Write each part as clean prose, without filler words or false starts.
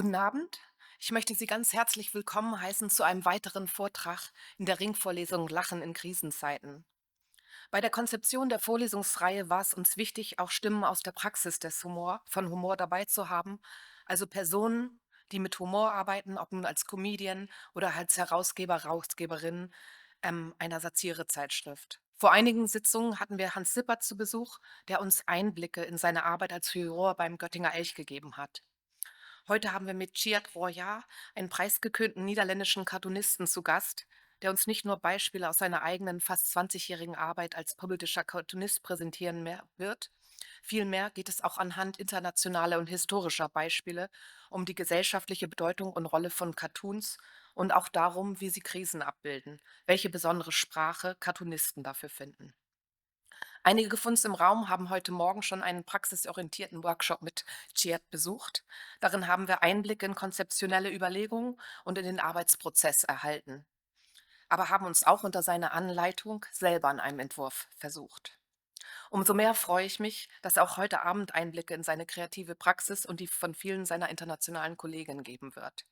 Guten Abend. Ich möchte Sie ganz herzlich willkommen heißen zu einem weiteren Vortrag in der Ringvorlesung Lachen in Krisenzeiten. Bei der Konzeption der Vorlesungsreihe war es uns wichtig, auch Stimmen aus der Praxis von Humor dabei zu haben, also Personen, die mit Humor arbeiten, ob nun als Comedian oder als Herausgeberin einer Satirezeitschrift. Vor einigen Sitzungen hatten wir Hans Sippert zu Besuch, der uns Einblicke in seine Arbeit als Juror beim Göttinger Elch gegeben hat. Heute haben wir mit Tjeerd einen preisgekrönten niederländischen Cartoonisten zu Gast, der uns nicht nur Beispiele aus seiner eigenen fast 20-jährigen Arbeit als politischer Cartoonist präsentieren wird, vielmehr geht es auch anhand internationaler und historischer Beispiele um die gesellschaftliche Bedeutung und Rolle von Cartoons und auch darum, wie sie Krisen abbilden, welche besondere Sprache Cartoonisten dafür finden. Einige von uns im Raum haben heute Morgen schon einen praxisorientierten Workshop mit Tjeerd besucht. Darin haben wir Einblicke in konzeptionelle Überlegungen und in den Arbeitsprozess erhalten, aber haben uns auch unter seiner Anleitung selber an einem Entwurf versucht. Umso mehr freue ich mich, dass er auch heute Abend Einblicke in seine kreative Praxis und die von vielen seiner internationalen Kollegen geben wird.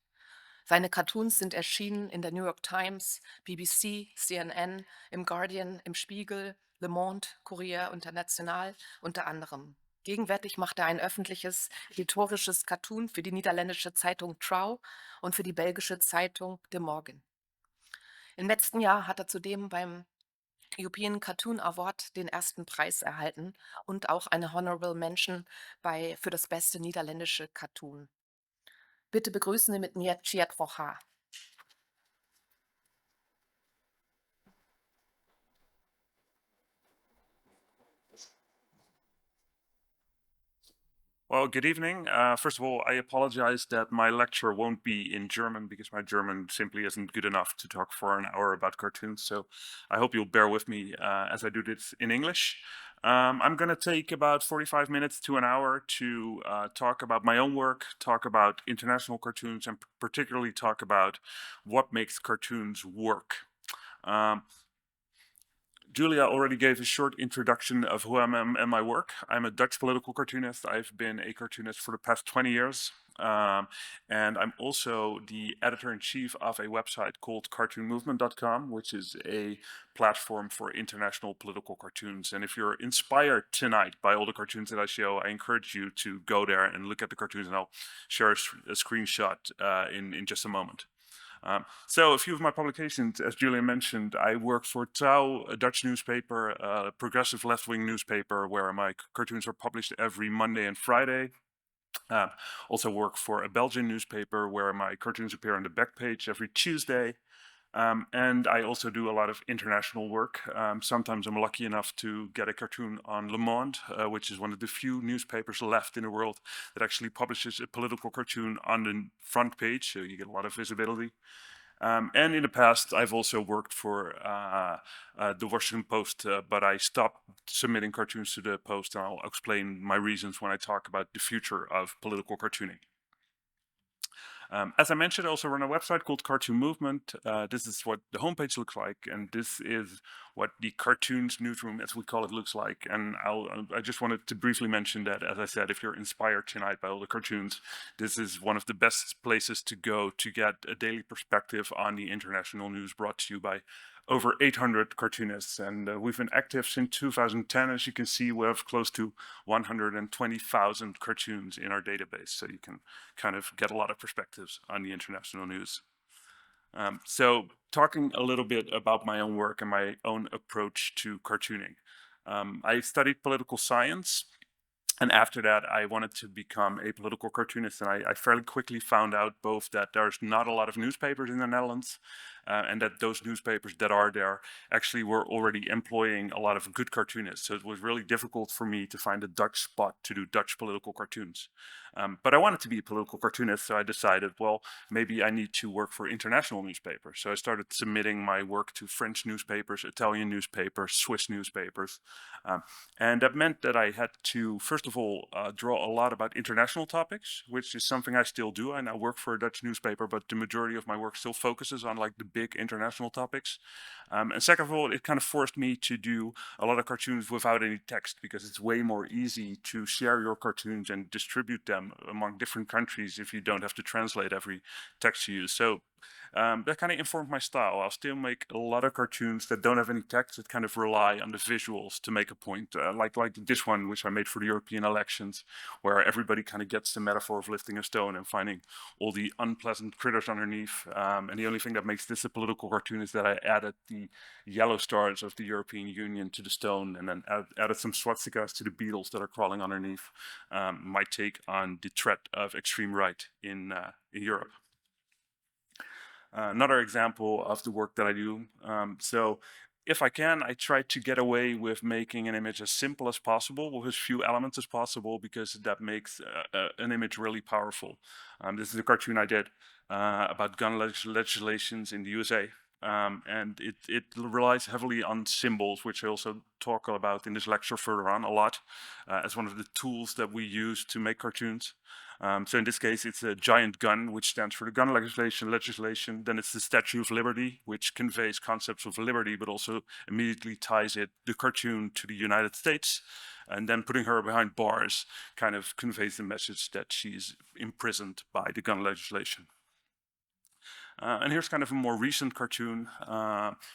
Seine Cartoons sind erschienen in der New York Times, BBC, CNN, im Guardian, im Spiegel, Le Monde, Courrier International unter anderem. Gegenwärtig macht er ein öffentliches editorisches Cartoon für die niederländische Zeitung Trouw und für die belgische Zeitung De Morgen. Im letzten Jahr hat er zudem beim European Cartoon Award den ersten Preis erhalten und auch eine Honorable Mention für das beste niederländische Cartoon. Bitte begrüßen Sie mit mir Tjeerd. Well, good evening. First of all, I apologize that my lecture won't be in German because my German simply isn't good enough to talk for an hour about cartoons. So I hope you'll bear with me as I do this in English. I'm going to take about 45 minutes to an hour to talk about my own work, talk about international cartoons, and particularly talk about what makes cartoons work. Julia already gave a short introduction of who I am and my work. I'm a Dutch political cartoonist. I've been a cartoonist for the past 20 years. And I'm also the editor-in-chief of a website called cartoonmovement.com, which is a platform for international political cartoons. And if you're inspired tonight by all the cartoons that I show, I encourage you to go there and look at the cartoons, and I'll share a screenshot in just a moment. So a few of my publications, as Julian mentioned, I work for Trouw, a Dutch newspaper, a progressive left-wing newspaper where my cartoons are published every Monday and Friday. Also work for a Belgian newspaper where my cartoons appear on the back page every Tuesday. And I also do a lot of international work. Sometimes I'm lucky enough to get a cartoon on Le Monde, which is one of the few newspapers left in the world that actually publishes a political cartoon on the front page, so you get a lot of visibility. And in the past, I've also worked for the Washington Post, but I stopped submitting cartoons to the Post, and I'll explain my reasons when I talk about the future of political cartooning. As I mentioned, I also run a website called Cartoon Movement. This is what the homepage looks like, and this is what the cartoons newsroom, as we call it, looks like. And I just wanted to briefly mention that, as I said, if you're inspired tonight by all the cartoons, this is one of the best places to go to get a daily perspective on the international news brought to you by over 800 cartoonists, and we've been active since 2010. As you can see, we have close to 120,000 cartoons in our database, so you can kind of get a lot of perspectives on the international news. So talking a little bit about my own work and my own approach to cartooning. I studied political science, and after that, I wanted to become a political cartoonist, and I fairly quickly found out both that there's not a lot of newspapers in the Netherlands, and that those newspapers that are there actually were already employing a lot of good cartoonists. So it was really difficult for me to find a Dutch spot to do Dutch political cartoons. But I wanted to be a political cartoonist, so I decided, well, maybe I need to work for international newspapers. So I started submitting my work to French newspapers, Italian newspapers, Swiss newspapers. And that meant that I had to, first of all, draw a lot about international topics, which is something I still do. I now work for a Dutch newspaper, but the majority of my work still focuses on like the big international topics. And second of all, it kind of forced me to do a lot of cartoons without any text, because it's way more easy to share your cartoons and distribute them among different countries if you don't have to translate every text you use. So that kind of informed my style. I'll still make a lot of cartoons that don't have any text, that kind of rely on the visuals to make a point, like this one, which I made for the European elections, where everybody kind of gets the metaphor of lifting a stone and finding all the unpleasant critters underneath. And the only thing that makes this a political cartoon is that I added the yellow stars of the European Union to the stone, and then added some swastikas to the beetles that are crawling underneath. My take on the threat of extreme right in Europe. Another example of the work that I do. So if I can, I try to get away with making an image as simple as possible, with as few elements as possible, because that makes an image really powerful. This is a cartoon I did about gun legislations in the USA. And it relies heavily on symbols, which I also talk about in this lecture further on a lot, as one of the tools that we use to make cartoons. So in this case, it's a giant gun, which stands for the gun legislation. Then it's the Statue of Liberty, which conveys concepts of liberty, but also immediately ties the cartoon to the United States. And then putting her behind bars kind of conveys the message that she's imprisoned by the gun legislation. And here's kind of a more recent cartoon,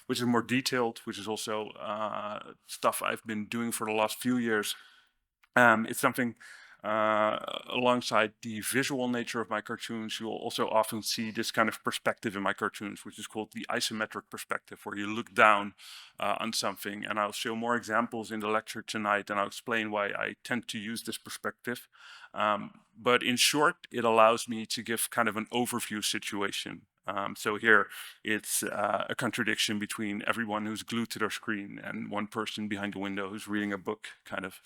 which is more detailed, which is also stuff I've been doing for the last few years. It's something alongside the visual nature of my cartoons. You'll also often see this kind of perspective in my cartoons, which is called the isometric perspective, where you look down on something. And I'll show more examples in the lecture tonight, and I'll explain why I tend to use this perspective. But in short, it allows me to give kind of an overview situation. So here it's a contradiction between everyone who's glued to their screen and one person behind the window who's reading a book, kind of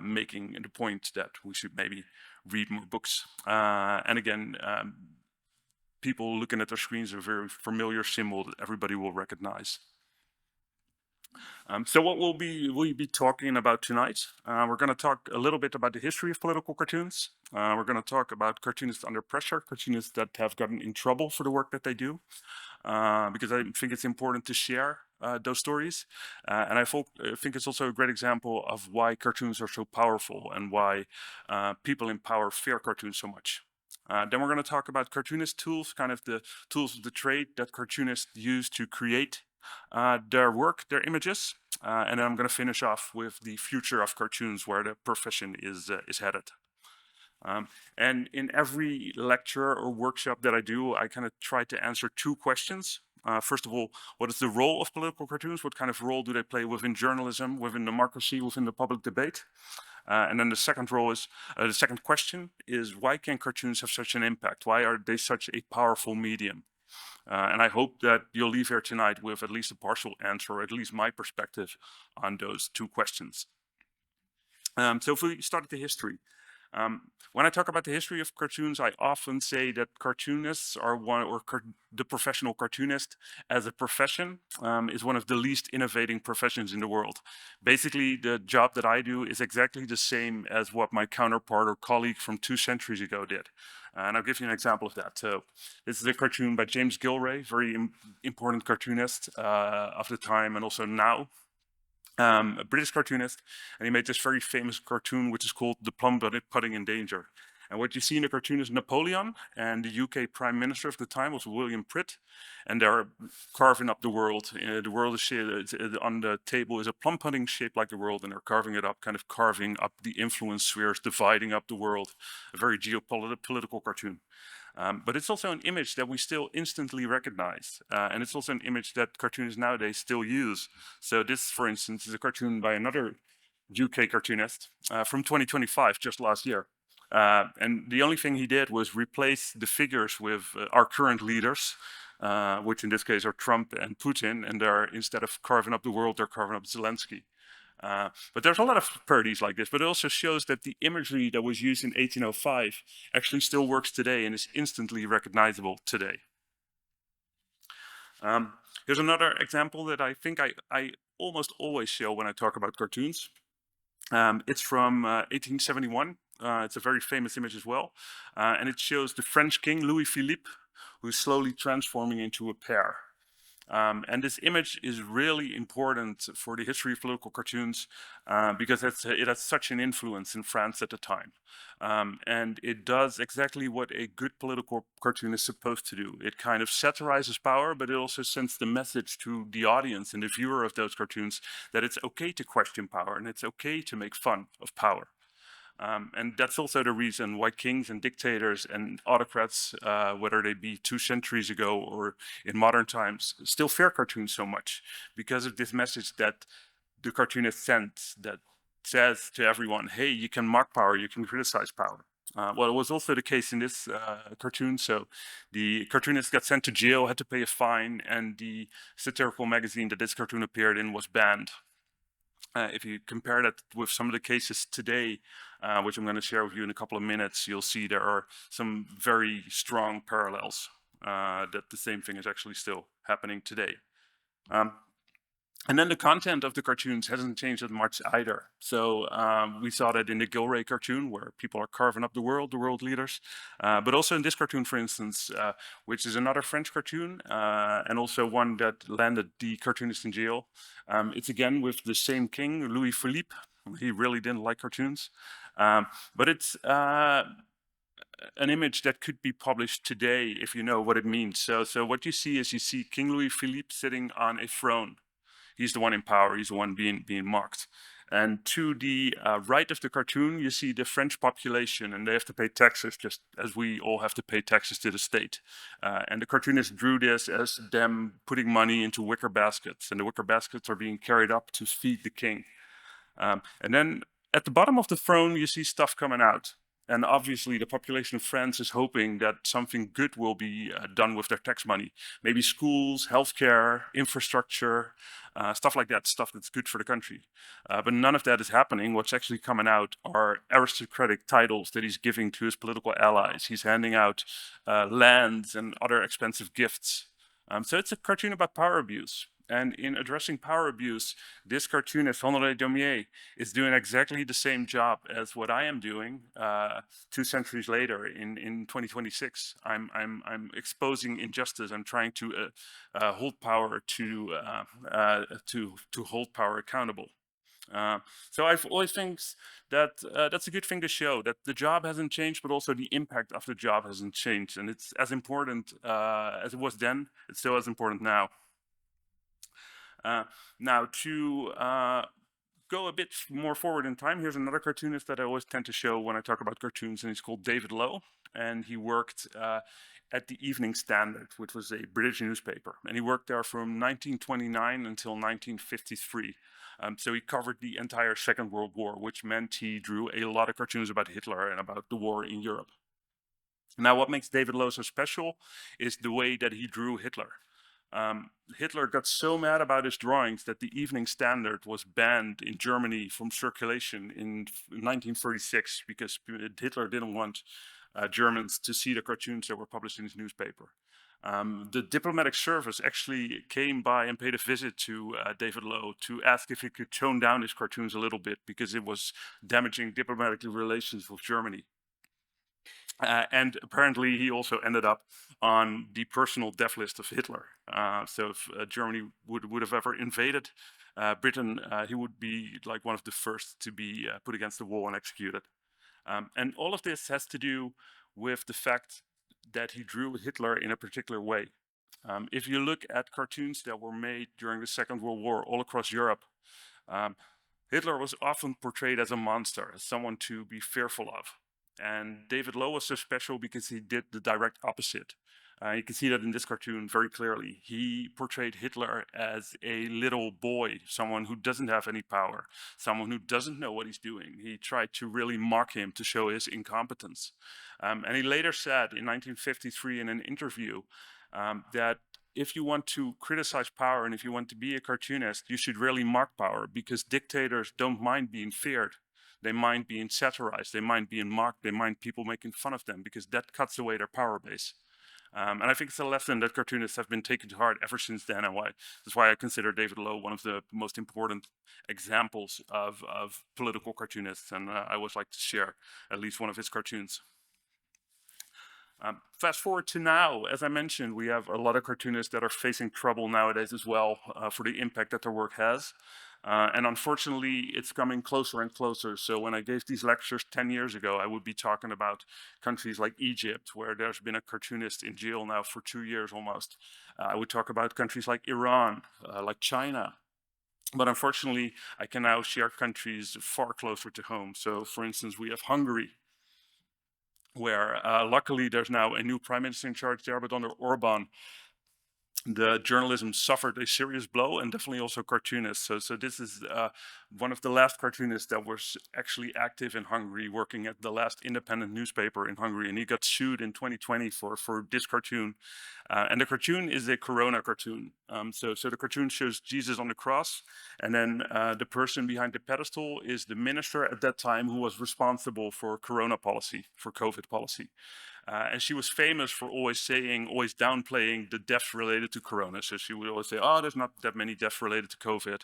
making the point that we should maybe read more books. And again, people looking at their screens are a very familiar symbol that everybody will recognize. So what we'll be talking about tonight, we're going to talk a little bit about the history of political cartoons. We're going to talk about cartoonists under pressure, cartoonists that have gotten in trouble for the work that they do, because I think it's important to share those stories. And I think it's also a great example of why cartoons are so powerful and why people in power fear cartoons so much. Then we're going to talk about cartoonist tools, kind of the tools of the trade that cartoonists use to create their work, their images, and then I'm going to finish off with the future of cartoons, where the profession is headed. And in every lecture or workshop that I do, I kind of try to answer two questions. First of all, what is the role of political cartoons? What kind of role do they play within journalism, within democracy, within the public debate? And then the second question is, why can cartoons have such an impact? Why are they such a powerful medium? And I hope that you'll leave here tonight with at least a partial answer, or at least my perspective on those two questions. So if we start at the history. When I talk about the history of cartoons, I often say that cartoonists are the professional cartoonist as a profession is one of the least innovating professions in the world. Basically, the job that I do is exactly the same as what my counterpart or colleague from 2 centuries ago did. And I'll give you an example of that. So this is a cartoon by James Gilray, very important cartoonist of the time and also now. A British cartoonist, and he made this very famous cartoon which is called The Plum Pudding in Danger. And what you see in the cartoon is Napoleon, and the UK Prime Minister of the time was William Pitt, and they're carving up the world. The world is on the table is a plum pudding shaped like the world, and they're carving it up, kind of carving up the influence spheres, dividing up the world. A very geopolitical cartoon. But it's also an image that we still instantly recognize. And it's also an image that cartoonists nowadays still use. So this, for instance, is a cartoon by another UK cartoonist from 2025, just last year. And the only thing he did was replace the figures with our current leaders, which in this case are Trump and Putin. And instead of carving up the world, they're carving up Zelensky. But there's a lot of parodies like this, but it also shows that the imagery that was used in 1805 actually still works today and is instantly recognizable today. Here's another example that I think I almost always show when I talk about cartoons. It's from 1871. It's a very famous image as well. And it shows the French king, Louis Philippe, who's slowly transforming into a pear. And this image is really important for the history of political cartoons because it has such an influence in France at the time. And it does exactly what a good political cartoon is supposed to do. It kind of satirizes power, but it also sends the message to the audience and the viewer of those cartoons that it's okay to question power and it's okay to make fun of power. And that's also the reason why kings and dictators and autocrats, whether they be 2 centuries ago or in modern times, still fear cartoons so much, because of this message that the cartoonist sends that says to everyone, hey, you can mock power, you can criticize power. Well, it was also the case in this cartoon. So the cartoonist got sent to jail, had to pay a fine, and the satirical magazine that this cartoon appeared in was banned. If you compare that with some of the cases today, which I'm going to share with you in a couple of minutes, you'll see there are some very strong parallels that the same thing is actually still happening today. And then the content of the cartoons hasn't changed that much either. So we saw that in the Gilray cartoon, where people are carving up the world leaders. But also in this cartoon, for instance, which is another French cartoon, and also one that landed the cartoonist in jail. It's again with the same king, Louis Philippe. He really didn't like cartoons. But it's an image that could be published today if you know what it means. So what you see King Louis Philippe sitting on a throne. He's the one in power. He's the one being mocked. And to the right of the cartoon, you see the French population, and they have to pay taxes just as we all have to pay taxes to the state. And the cartoonist drew this as them putting money into wicker baskets, and the wicker baskets are being carried up to feed the king. And then at the bottom of the throne, you see stuff coming out. And obviously, the population of France is hoping that something good will be done with their tax money. Maybe schools, healthcare, infrastructure, stuff like that, stuff that's good for the country. But none of that is happening. What's actually coming out are aristocratic titles that he's giving to his political allies. He's handing out lands and other expensive gifts. So it's a cartoon about power abuse. And in addressing power abuse, this cartoonist, Honoré Daumier, is doing exactly the same job as what I am doing 2 centuries later in 2026. I'm exposing injustice. I'm trying to hold power to hold power accountable. So I've always think that that's a good thing to show, that the job hasn't changed, but also the impact of the job hasn't changed. And it's as important as it was then, it's still as important now. Now, to go a bit more forward in time, here's another cartoonist that I always tend to show when I talk about cartoons, and he's called David Lowe. And he worked at the Evening Standard, which was a British newspaper. And he worked there from 1929 until 1953. So he covered the entire Second World War, which meant he drew a lot of cartoons about Hitler and about the war in Europe. Now, what makes David Lowe so special is the way that he drew Hitler. Hitler got so mad about his drawings that the Evening Standard was banned in Germany from circulation in 1936 because Hitler didn't want Germans to see the cartoons that were published in his newspaper. The diplomatic service actually came by and paid a visit to David Lowe to ask if he could tone down his cartoons a little bit because it was damaging diplomatic relations with Germany. And apparently he also ended up on the personal death list of Hitler. So if Germany would have ever invaded Britain, he would be like one of the first to be put against the wall and executed. And all of this has to do with the fact that he drew Hitler in a particular way. If you look at cartoons that were made during the Second World War all across Europe, Hitler was often portrayed as a monster, as someone to be fearful of. And David Lowe was so special because he did the direct opposite. You can see that in this cartoon very clearly. He portrayed Hitler as a little boy, someone who doesn't have any power, someone who doesn't know what he's doing. He tried to really mock him to show his incompetence. And he later said in 1953 in an interview that if you want to criticize power and if you want to be a cartoonist, you should really mock power because dictators don't mind being feared. They mind being satirized, they mind being mocked, they mind people making fun of them because that cuts away their power base. And I think it's a lesson that cartoonists have been taking to heart ever since then, and that's why I consider David Lowe one of the most important examples of political cartoonists, and I always like to share at least one of his cartoons. Fast forward to now, as I mentioned, we have a lot of cartoonists that are facing trouble nowadays as well for the impact that their work has. And unfortunately, it's coming closer and closer. So when I gave these lectures 10 years ago, I would be talking about countries like Egypt, where there's been a cartoonist in jail now for 2 years almost. I would talk about countries like Iran, like China. But unfortunately, I can now share countries far closer to home. So for instance, we have Hungary, where luckily there's now a new prime minister in charge there, but under Orban, the journalism suffered a serious blow, and definitely also cartoonists. So this is one of the last cartoonists that was actually active in Hungary, working at the last independent newspaper in Hungary, and he got sued in 2020 for this cartoon. And the cartoon is a Corona cartoon. So the cartoon shows Jesus on the cross, and then the person behind the pedestal is the minister at that time who was responsible for Corona policy, for COVID policy. And she was famous for always saying, always downplaying the deaths related to Corona. So she would always say, oh, there's not that many deaths related to COVID.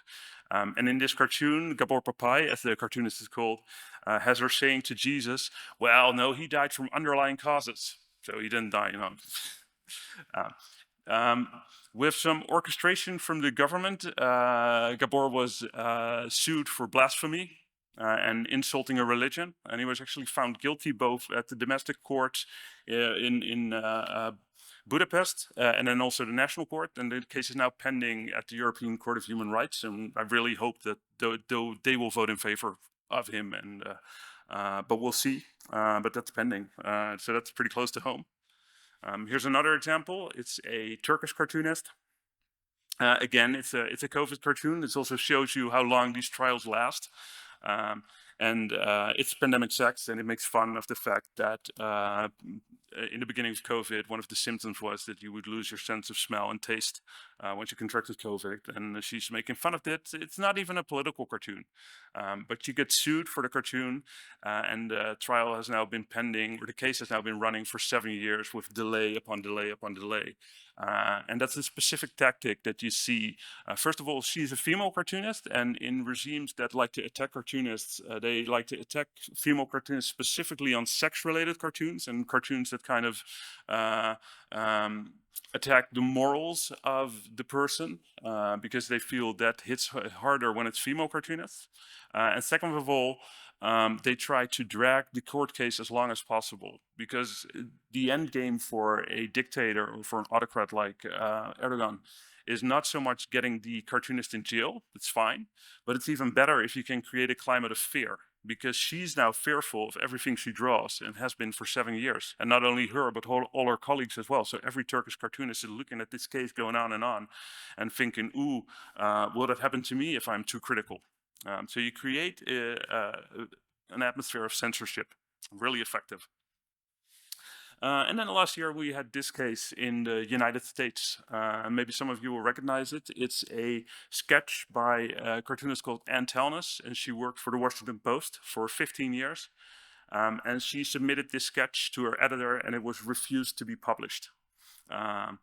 And in this cartoon, Gabor Papai, as the cartoonist is called, has her saying to Jesus, well, no, he died from underlying causes. So he didn't die, you know. With some orchestration from the government, Gabor was sued for blasphemy and insulting a religion, and he was actually found guilty both at the domestic court in Budapest and then also the national court. And the case is now pending at the European Court of Human Rights, and I really hope that they will vote in favor of him. And but we'll see. But that's pending, so that's pretty close to home. Here's another example. It's a Turkish cartoonist. Again, it's a COVID cartoon. This also shows you how long these trials last. And it's pandemic sex, and it makes fun of the fact that in the beginning of COVID, one of the symptoms was that you would lose your sense of smell and taste once you contracted COVID. And she's making fun of it. It's not even a political cartoon, but she gets sued for the cartoon, and the trial has now been pending, or the case has now been running for 7 years with delay upon delay upon delay. And that's a specific tactic that you see. First of all, she's a female cartoonist, and in regimes that like to attack cartoonists, they like to attack female cartoonists specifically on sex-related cartoons and cartoons that kind of attack the morals of the person because they feel that hits harder when it's female cartoonists. And second of all, they try to drag the court case as long as possible, because the end game for a dictator or for an autocrat like Erdogan is not so much getting the cartoonist in jail. It's fine, but it's even better if you can create a climate of fear, because she's now fearful of everything she draws and has been for 7 years. And not only her, but all her colleagues as well. So every Turkish cartoonist is looking at this case going on and thinking, ooh, will that happen to me if I'm too critical? So you create an atmosphere of censorship, really effective. And then last year we had this case in the United States. Maybe some of you will recognize it. It's a sketch by a cartoonist called Ann Telnis, and she worked for the Washington Post for 15 years. And she submitted this sketch to her editor, and it was refused to be published. Anne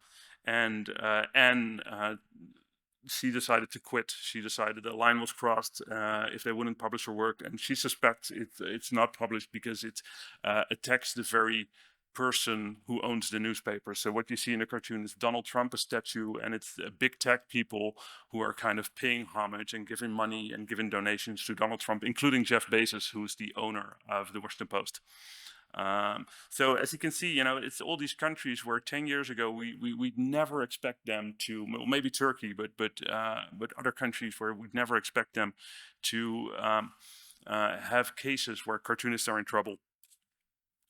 she decided to quit. She decided the line was crossed if they wouldn't publish her work, and she suspects it's not published because it attacks the very person who owns the newspaper. So what you see in the cartoon is Donald Trump, a statue, and it's big tech people who are kind of paying homage and giving money and giving donations to Donald Trump, including Jeff Bezos, who is the owner of the Washington Post. So as you can see, you know, it's all these countries where 10 years ago we'd never expect them to, well, maybe Turkey, but other countries where we'd never expect them to have cases where cartoonists are in trouble.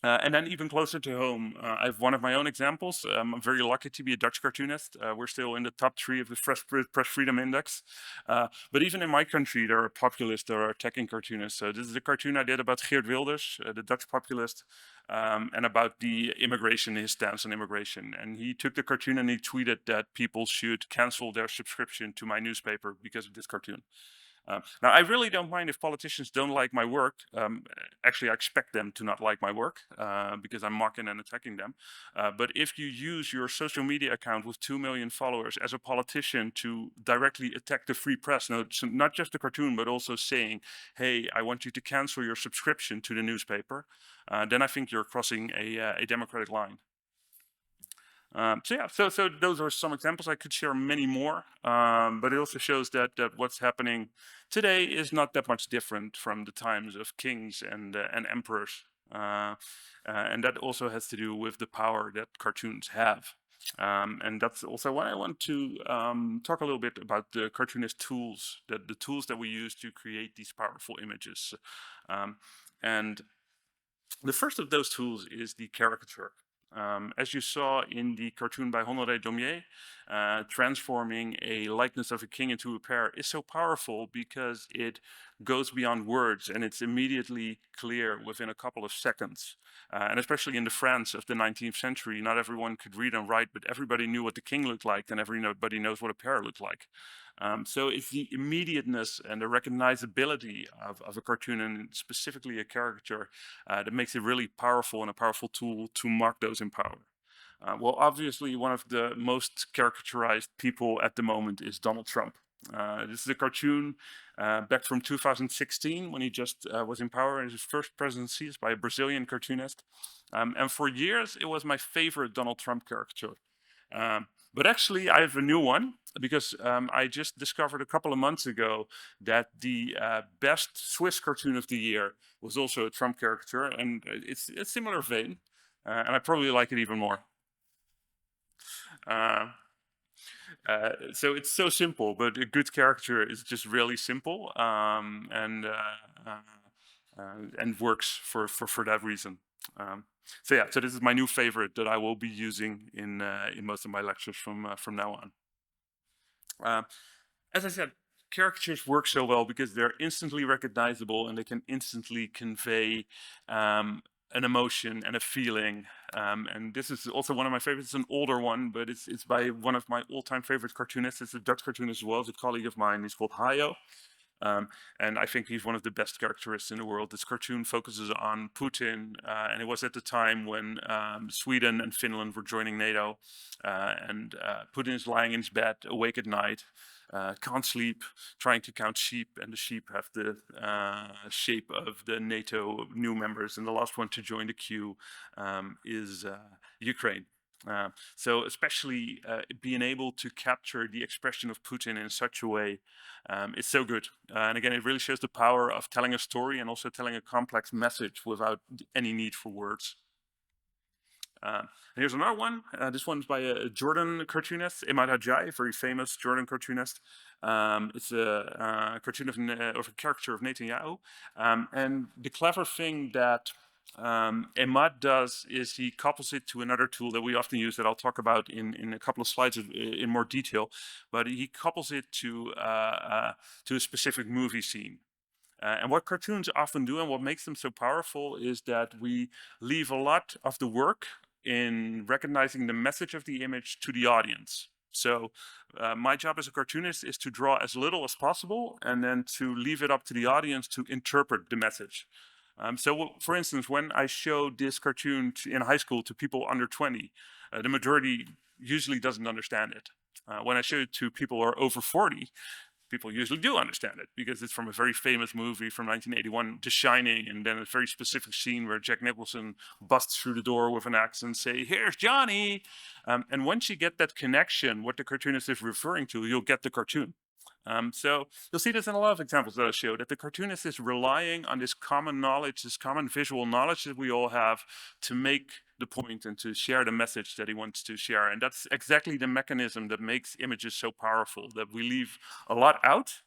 And then even closer to home, I have one of my own examples. I'm very lucky to be a Dutch cartoonist. We're still in the top 3 of the Press Freedom Index. But even in my country, there are populists that are attacking cartoonists. So this is a cartoon I did about Geert Wilders, the Dutch populist, and about the immigration, his stance on immigration. And he took the cartoon and he tweeted that people should cancel their subscription to my newspaper because of this cartoon. Now, I really don't mind if politicians don't like my work. Actually, I expect them to not like my work because I'm mocking and attacking them. But if you use your social media account with 2 million followers as a politician to directly attack the free press, so not just the cartoon, but also saying, hey, I want you to cancel your subscription to the newspaper, then I think you're crossing a democratic line. So those are some examples. I could share many more, but it also shows that what's happening today is not that much different from the times of kings and emperors, and that also has to do with the power that cartoons have. And that's also why I want to talk a little bit about the cartoonist tools, the tools that we use to create these powerful images. Um, and the first of those tools is the caricature. As you saw in the cartoon by Honoré Daumier, transforming a likeness of a king into a pear is so powerful because it goes beyond words and it's immediately clear within a couple of seconds. And especially in the France of the 19th century, not everyone could read and write, but everybody knew what the king looked like, and everybody knows what a pear looked like. So it's the immediateness and the recognizability of a cartoon, and specifically a caricature, that makes it really powerful and a powerful tool to mark those in power. Well, obviously, one of the most caricaturized people at the moment is Donald Trump. This is a cartoon back from 2016 when he just was in power in his first presidency. It's by a Brazilian cartoonist. And for years, it was my favorite Donald Trump caricature. But actually, I have a new one because I just discovered a couple of months ago that the best Swiss cartoon of the year was also a Trump caricature, and it's a similar vein, and I probably like it even more. Uh, so it's so simple, but a good caricature is just really simple, and works for that reason. So this is my new favorite that I will be using in most of my lectures from now on. As I said, caricatures work so well because they're instantly recognizable and they can instantly convey an emotion and a feeling. And this is also one of my favorites. It's an older one, but it's by one of my all-time favorite cartoonists. It's a Dutch cartoonist as well. It's a colleague of mine. He's called Hayo. And I think he's one of the best characterists in the world. This cartoon focuses on Putin, and it was at the time when Sweden and Finland were joining NATO, and Putin is lying in his bed, awake at night, can't sleep, trying to count sheep, and the sheep have the shape of the NATO new members, and the last one to join the queue is Ukraine. So especially being able to capture the expression of Putin in such a way is so good. And again, it really shows the power of telling a story and also telling a complex message without any need for words. Here's another one. This one's by a Jordan cartoonist, Emad Hajjai, a very famous Jordan cartoonist. It's a cartoon of a caricature of Netanyahu. And the clever thing that Emad does is he couples it to another tool that we often use that I'll talk about in a couple of slides in more detail. But he couples it to a specific movie scene. And what cartoons often do and what makes them so powerful is that we leave a lot of the work in recognizing the message of the image to the audience. So my job as a cartoonist is to draw as little as possible and then to leave it up to the audience to interpret the message. So for instance, when I show this cartoon in high school to people under 20, the majority usually doesn't understand it. When I show it to people who are over 40, people usually do understand it because it's from a very famous movie from 1981, The Shining, and then a very specific scene where Jack Nicholson busts through the door with an axe and say, "Here's Johnny." And once you get that connection, what the cartoonist is referring to, you'll get the cartoon. So you'll see this in a lot of examples that I show, that the cartoonist is relying on this common knowledge, this common visual knowledge that we all have to make the point and to share the message that he wants to share. And that's exactly the mechanism that makes images so powerful, that we leave a lot out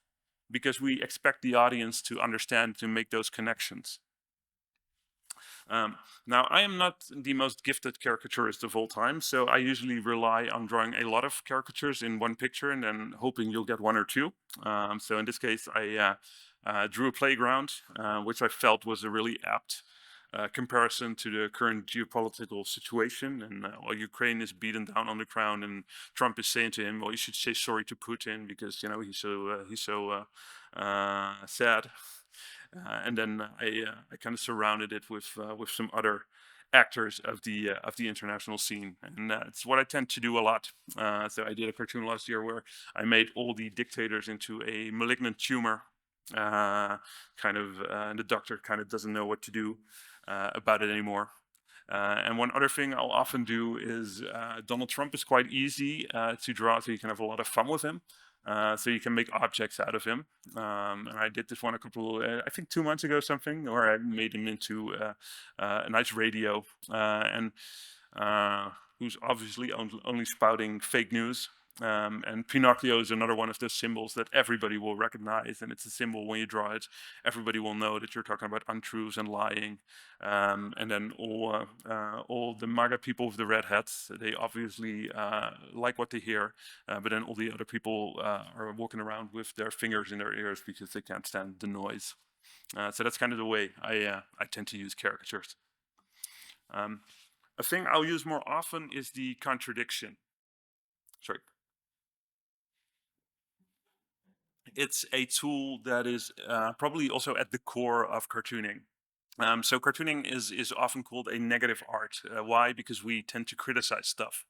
because we expect the audience to understand, to make those connections. Now, I am not the most gifted caricaturist of all time, so I usually rely on drawing a lot of caricatures in one picture and then hoping you'll get one or two. So in this case, I drew a playground, which I felt was a really apt comparison to the current geopolitical situation. And while Ukraine is beaten down on the ground, and Trump is saying to him, "Well, you should say sorry to Putin because he's so sad." And then I kind of surrounded it with some other actors of the international scene, and it's what I tend to do a lot. So I did a cartoon last year where I made all the dictators into a malignant tumor, and the doctor kind of doesn't know what to do about it anymore. And one other thing I'll often do is Donald Trump is quite easy to draw, so you can have a lot of fun with him. So you can make objects out of him. And I did this one I think 2 months ago, something, where I made him into a nice radio, and who's obviously only spouting fake news. And Pinocchio is another one of those symbols that everybody will recognize, and it's a symbol when you draw it, everybody will know that you're talking about untruths and lying. And then all the MAGA people with the red hats, they obviously like what they hear, but then all the other people are walking around with their fingers in their ears because they can't stand the noise. So that's kind of the way I tend to use caricatures. A thing I'll use more often is the contradiction. Sorry. It's a tool that is probably also at the core of cartooning. So cartooning is often called a negative art. Why? Because we tend to criticize stuff.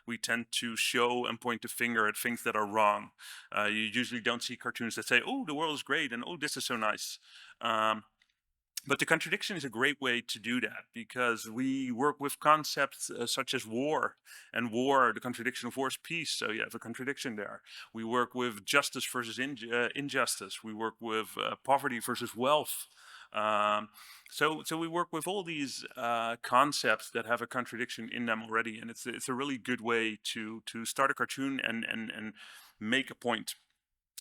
We tend to show and point the finger at things that are wrong. You usually don't see cartoons that say, "Oh, the world is great," and "Oh, this is so nice." But the contradiction is a great way to do that, because we work with concepts such as war. And war, the contradiction of war is peace, so you have a contradiction there. We work with justice versus injustice. We work with poverty versus wealth. So we work with all these concepts that have a contradiction in them already, and it's a really good way to start a cartoon and make a point.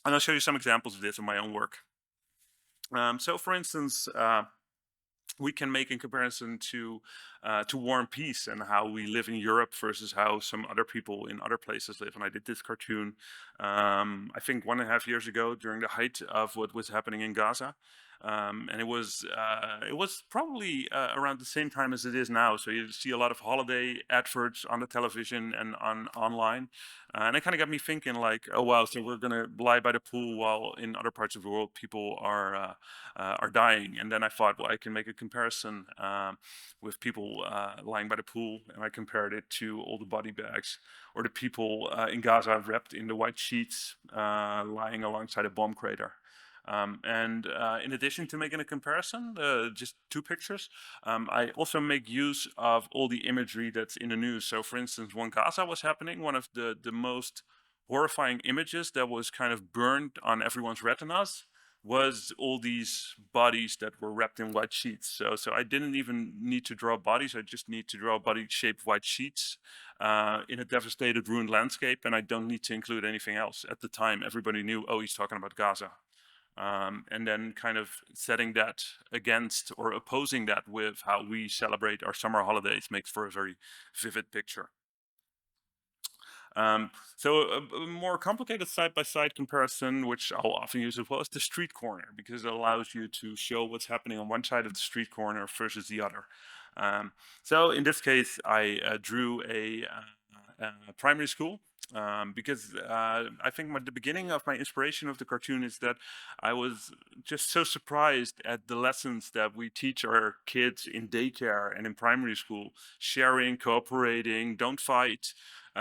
And I'll show you some examples of this in my own work. So, for instance, we can make a comparison to War and Peace and how we live in Europe versus how some other people in other places live. And I did this cartoon, I think 1.5 years ago, during the height of what was happening in Gaza. And it was probably around the same time as it is now. So you see a lot of holiday adverts on the television and online. And it kind of got me thinking, like, oh wow, so we're gonna lie by the pool while in other parts of the world people are dying. And then I thought, well, I can make a comparison with people lying by the pool, and I compared it to all the body bags or the people in Gaza wrapped in the white sheets lying alongside a bomb crater. And in addition to making a comparison, just two pictures, I also make use of all the imagery that's in the news. So, for instance, when Gaza was happening, one of the most horrifying images that was kind of burned on everyone's retinas was all these bodies that were wrapped in white sheets. So I didn't even need to draw bodies. I just need to draw body-shaped white sheets in a devastated, ruined landscape, and I don't need to include anything else. At the time, everybody knew, oh, he's talking about Gaza. And then kind of setting that against or opposing that with how we celebrate our summer holidays makes for a very vivid picture. So a more complicated side-by-side comparison, which I'll often use as well, is the street corner, because it allows you to show what's happening on one side of the street corner versus the other. So in this case, I drew a primary school. Because I think the beginning of my inspiration of the cartoon is that I was just so surprised at the lessons that we teach our kids in daycare and in primary school. Sharing, cooperating, don't fight,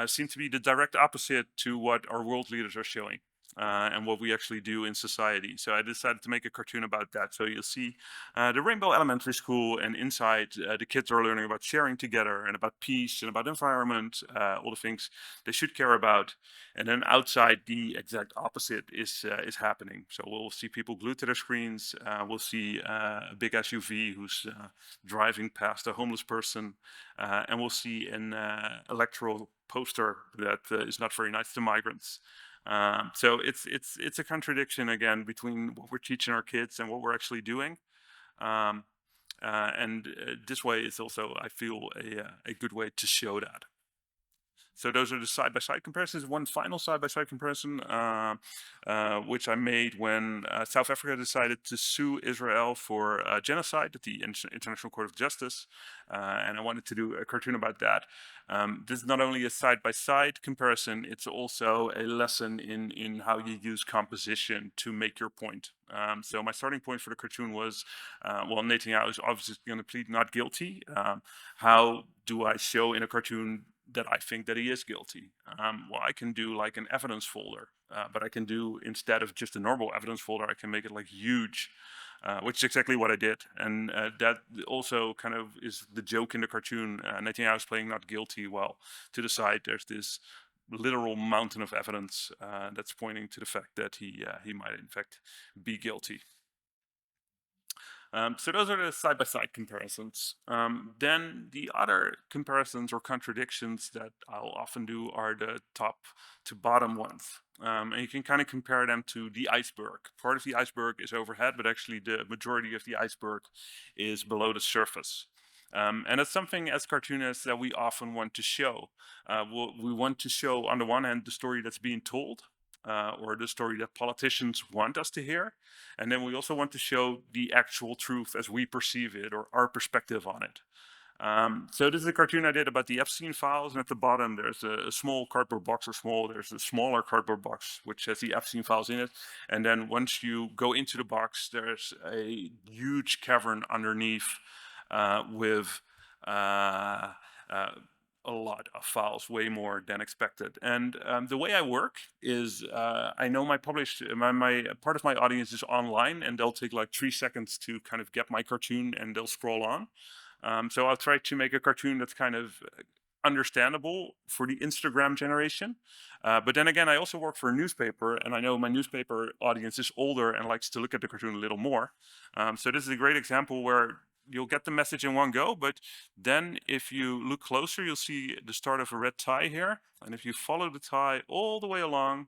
seem to be the direct opposite to what our world leaders are showing. And what we actually do in society. So I decided to make a cartoon about that. So you'll see the Rainbow Elementary School, and inside the kids are learning about sharing together and about peace and about environment, all the things they should care about. And then outside, the exact opposite is happening. So we'll see people glued to their screens. We'll see a big SUV who's driving past a homeless person, and we'll see an electoral poster that is not very nice to migrants. So it's a contradiction again between what we're teaching our kids and what we're actually doing, and this way is also, I feel, a good way to show that. So those are the side-by-side comparisons. One final side-by-side comparison, which I made when South Africa decided to sue Israel for genocide at the International Court of Justice, and I wanted to do a cartoon about that. This is not only a side-by-side comparison, it's also a lesson in how you use composition to make your point. So my starting point for the cartoon was, well, Netanyahu is obviously going to plead not guilty. How do I show in a cartoon that I think that he is guilty? Well, I can do like an evidence folder, but I can do, instead of just a normal evidence folder, I can make it like huge. which is exactly what I did. And that also kind of is the joke in the cartoon. Netanyahu is playing not guilty, while to the side there's this literal mountain of evidence that's pointing to the fact that he might in fact be guilty. So those are the side-by-side comparisons. Then the other comparisons or contradictions that I'll often do are the top to bottom ones. And you can kind of compare them to the iceberg. Part of the iceberg is overhead, but actually the majority of the iceberg is below the surface. And it's something as cartoonists that we often want to show. We want to show, on the one hand, the story that's being told, or the story that politicians want us to hear. And then we also want to show the actual truth as we perceive it, or our perspective on it. So this is a cartoon I did about the Epstein files, and at the bottom there's a small cardboard box, there's a smaller cardboard box which has the Epstein files in it. And then once you go into the box, there's a huge cavern underneath with a lot of files, way more than expected. And the way I work is I know my part of my audience is online, and they'll take like 3 seconds to kind of get my cartoon, and they'll scroll on. So I'll try to make a cartoon that's kind of understandable for the Instagram generation. But then again, I also work for a newspaper, and I know my newspaper audience is older and likes to look at the cartoon a little more. So this is a great example where you'll get the message in one go, but then if you look closer, you'll see the start of a red tie here. And if you follow the tie all the way along,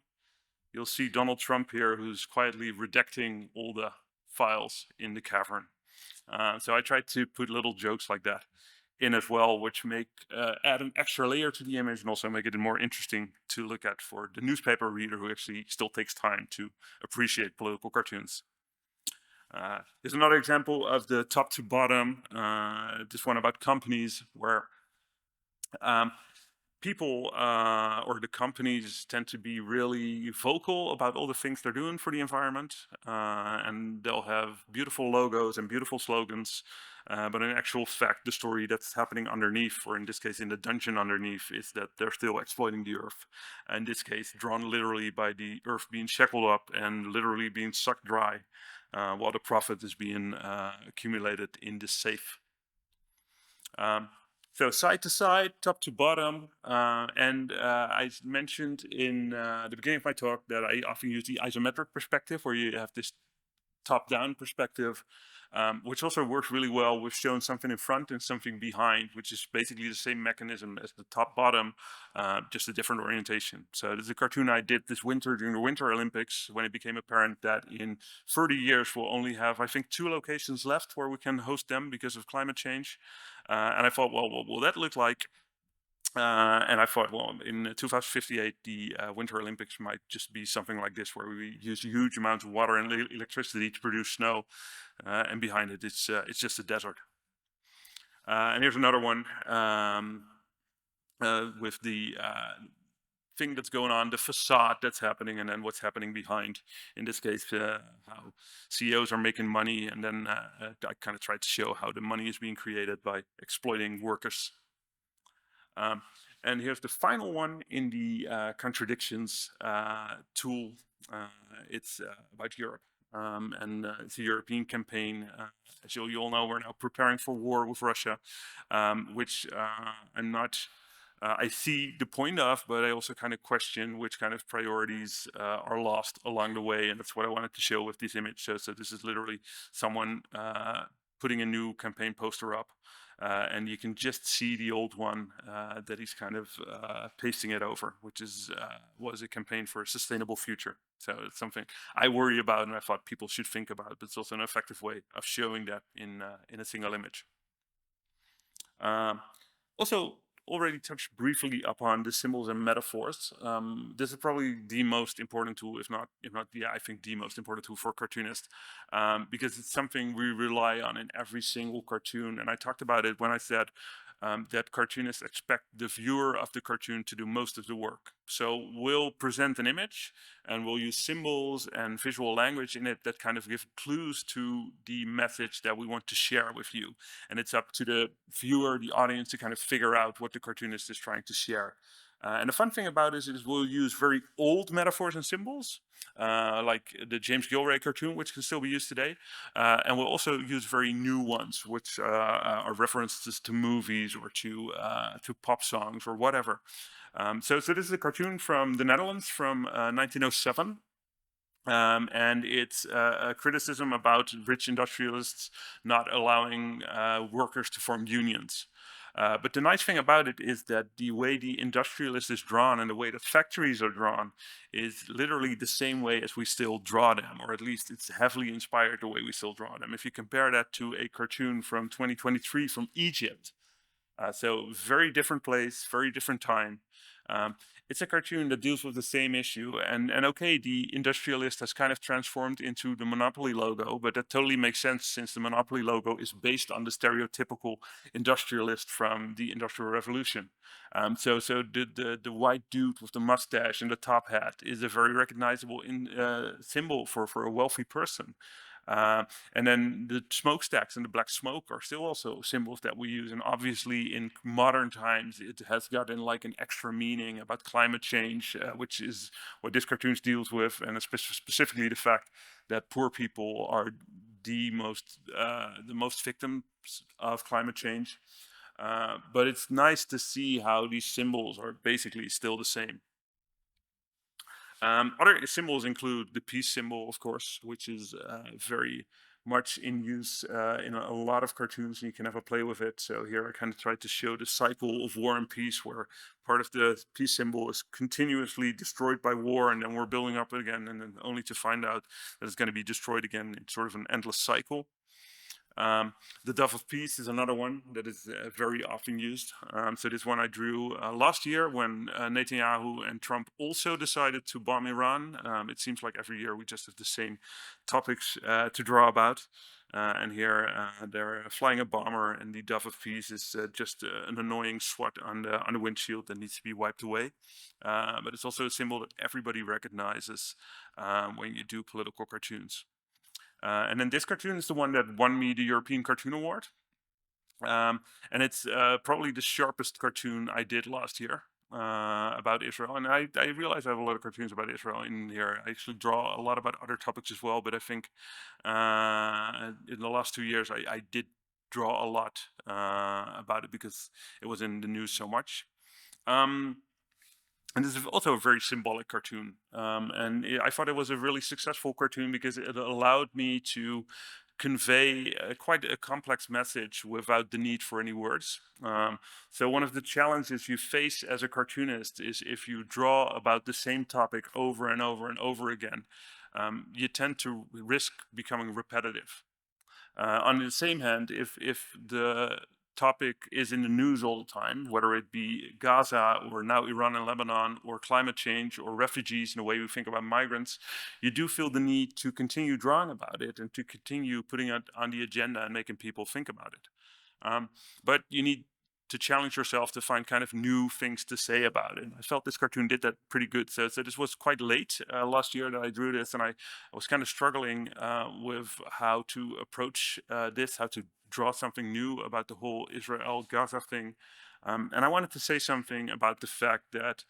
you'll see Donald Trump here, who's quietly redacting all the files in the cavern. So I tried to put little jokes like that in as well, which add an extra layer to the image and also make it more interesting to look at for the newspaper reader who actually still takes time to appreciate political cartoons. Here's another example of the top to bottom, this one about companies where people or the companies tend to be really vocal about all the things they're doing for the environment, and they'll have beautiful logos and beautiful slogans, but in actual fact the story that's happening underneath, or in this case in the dungeon underneath, is that they're still exploiting the earth. In this case drawn literally by the earth being shackled up and literally being sucked dry, while the profit is being accumulated in the safe. So side to side, top to bottom, and I mentioned in the beginning of my talk that I often use the isometric perspective, where you have this top-down perspective, which also works really well with showing something in front and something behind, which is basically the same mechanism as the top-bottom, just a different orientation. So this is a cartoon I did this winter during the Winter Olympics, when it became apparent that in 30 years we'll only have, I think, 2 locations left where we can host them because of climate change. And I thought, well, what will that look like? And I thought, well, in 2058, the Winter Olympics might just be something like this, where we use huge amounts of water and electricity to produce snow, and behind it, it's just a desert. And here's another one with the thing that's going on, the facade that's happening, and then what's happening behind. In this case, how CEOs are making money, and then I kind of tried to show how the money is being created by exploiting workers. And here's the final one in the contradictions tool. It's about Europe, and it's a European campaign. As you all know, we're now preparing for war with Russia, which I'm not. I see the point of, but I also kind of question which kind of priorities are lost along the way, and that's what I wanted to show with this image. So this is literally someone putting a new campaign poster up. And you can just see the old one that he's kind of pasting it over, which was a campaign for a sustainable future. So it's something I worry about, and I thought people should think about. But it's also an effective way of showing that in a single image. Also, already touched briefly upon the symbols and metaphors. This is probably the most important tool, if not, yeah, I think the most important tool for cartoonists, because it's something we rely on in every single cartoon. And I talked about it when I said that cartoonists expect the viewer of the cartoon to do most of the work. So we'll present an image, and we'll use symbols and visual language in it that kind of give clues to the message that we want to share with you. And it's up to the viewer, the audience, to kind of figure out what the cartoonist is trying to share. And the fun thing about this is we'll use very old metaphors and symbols, like the James Gilray cartoon, which can still be used today. And we'll also use very new ones, which are references to movies or to pop songs or whatever. So this is a cartoon from the Netherlands from 1907. And it's a criticism about rich industrialists not allowing workers to form unions. But the nice thing about it is that the way the industrialist is drawn and the way that factories are drawn is literally the same way as we still draw them, or at least it's heavily inspired the way we still draw them. If you compare that to a cartoon from 2023 from Egypt, so very different place, very different time. Um, it's a cartoon that deals with the same issue, and okay, the industrialist has kind of transformed into the Monopoly logo, but that totally makes sense since the Monopoly logo is based on the stereotypical industrialist from the Industrial Revolution. So the white dude with the mustache and the top hat is a very recognizable symbol for a wealthy person. And then the smokestacks and the black smoke are still also symbols that we use. And obviously, in modern times, it has gotten like an extra meaning about climate change, which is what this cartoon deals with, and specifically the fact that poor people are the most victims of climate change. But it's nice to see how these symbols are basically still the same. Other symbols include the peace symbol, of course, which is very much in use in a lot of cartoons, and you can have a play with it. So here I kind of tried to show the cycle of war and peace, where part of the peace symbol is continuously destroyed by war, and then we're building up again, and then only to find out that it's going to be destroyed again. It's sort of an endless cycle. The Dove of Peace is another one that is very often used. So this one I drew last year when Netanyahu and Trump also decided to bomb Iran. It seems like every year we just have the same topics to draw about. And here they're flying a bomber, and the Dove of Peace is just an annoying swat on the windshield that needs to be wiped away. But it's also a symbol that everybody recognizes when you do political cartoons. And then this cartoon is the one that won me the European Cartoon Award. And it's probably the sharpest cartoon I did last year about Israel. And I realize I have a lot of cartoons about Israel in here. I actually draw a lot about other topics as well, but I think in the last 2 years I did draw a lot about it because it was in the news so much. And this is also a very symbolic cartoon. I thought it was a really successful cartoon because it allowed me to convey quite a complex message without the need for any words. So one of the challenges you face as a cartoonist is if you draw about the same topic over and over and over again, you tend to risk becoming repetitive. On the same hand, if the topic is in the news all the time, whether it be Gaza or now Iran and Lebanon or climate change or refugees in the way we think about migrants, you do feel the need to continue drawing about it and to continue putting it on the agenda and making people think about it. But you need to challenge yourself to find kind of new things to say about it. And I felt this cartoon did that pretty good. So this was quite late last year that I drew this, and I was kind of struggling with how to approach this, how to draw something new about the whole Israel-Gaza thing. And I wanted to say something about the fact that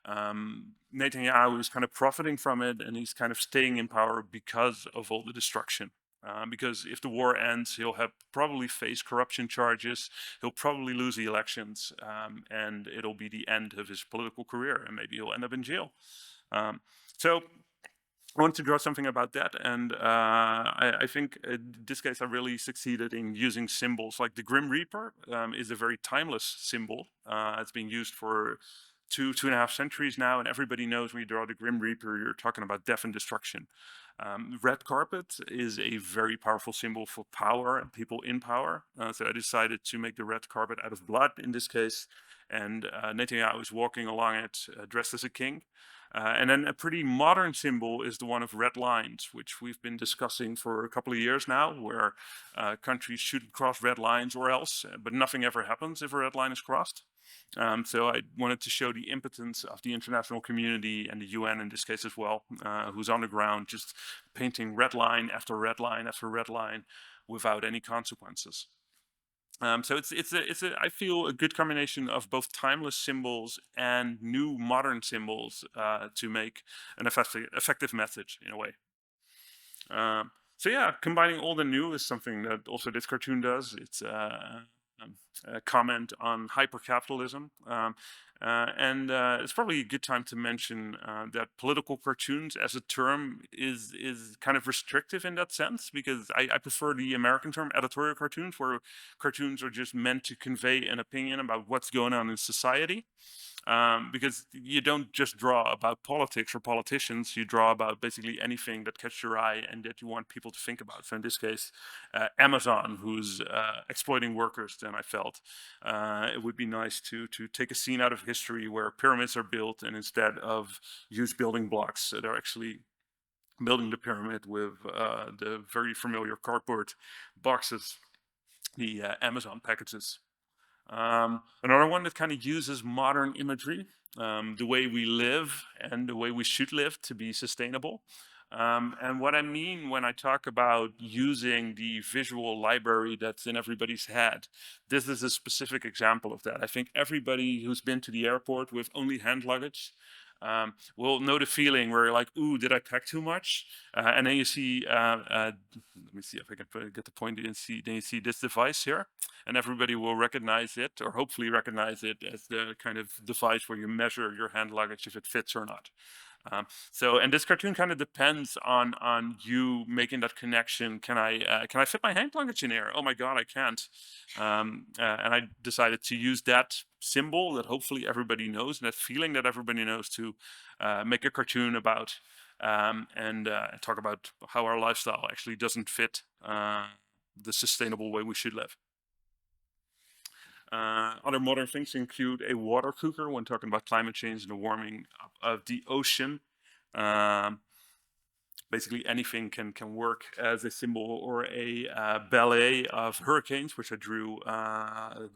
Netanyahu is kind of profiting from it, and he's kind of staying in power because of all the destruction. Because if the war ends, he'll have probably face corruption charges. He'll probably lose the elections, and it'll be the end of his political career, and maybe he'll end up in jail. So I wanted to draw something about that, and I think in this case I really succeeded in using symbols. Like the Grim Reaper is a very timeless symbol. It's been used for two and a half centuries now, and everybody knows when you draw the Grim Reaper, you're talking about death and destruction. Red carpet is a very powerful symbol for power and people in power. So I decided to make the red carpet out of blood in this case, and Netanyahu is walking along it dressed as a king. And then a pretty modern symbol is the one of red lines, which we've been discussing for a couple of years now, where countries shouldn't cross red lines or else, but nothing ever happens if a red line is crossed. So I wanted to show the impotence of the international community and the UN in this case as well, who's on the ground just painting red line after red line after red line without any consequences. So it's a I feel a good combination of both timeless symbols and new modern symbols to make an effective message in a way. So yeah, combining old and new is something that also this cartoon does. It's a comment on hypercapitalism. And it's probably a good time to mention that political cartoons as a term is kind of restrictive in that sense, because I prefer the American term editorial cartoons, where cartoons are just meant to convey an opinion about what's going on in society. Because you don't just draw about politics or politicians, you draw about basically anything that catches your eye and that you want people to think about. So in this case, Amazon, who's exploiting workers, then I felt it would be nice to take a scene out of history where pyramids are built, and instead of use building blocks, they're actually building the pyramid with the very familiar cardboard boxes, the Amazon packages. Another one that kind of uses modern imagery, the way we live and the way we should live to be sustainable. And what I mean when I talk about using the visual library that's in everybody's head, this is a specific example of that. I think everybody who's been to the airport with only hand luggage will know the feeling where you're like, ooh, did I pack too much? And then you see, let me see if I can get the point. Then you see this device here, and everybody will recognize it, or hopefully recognize it, as the kind of device where you measure your hand luggage if it fits or not. And this cartoon kind of depends on you making that connection. Can I fit my hand luggage in here? Oh my God, I can't. And I decided to use that symbol that hopefully everybody knows, and that feeling that everybody knows, to make a cartoon about and talk about how our lifestyle actually doesn't fit the sustainable way we should live. Other modern things include a water cooker when talking about climate change and the warming up of the ocean. Um, Basically, anything can work as a symbol, or a ballet of hurricanes, which I drew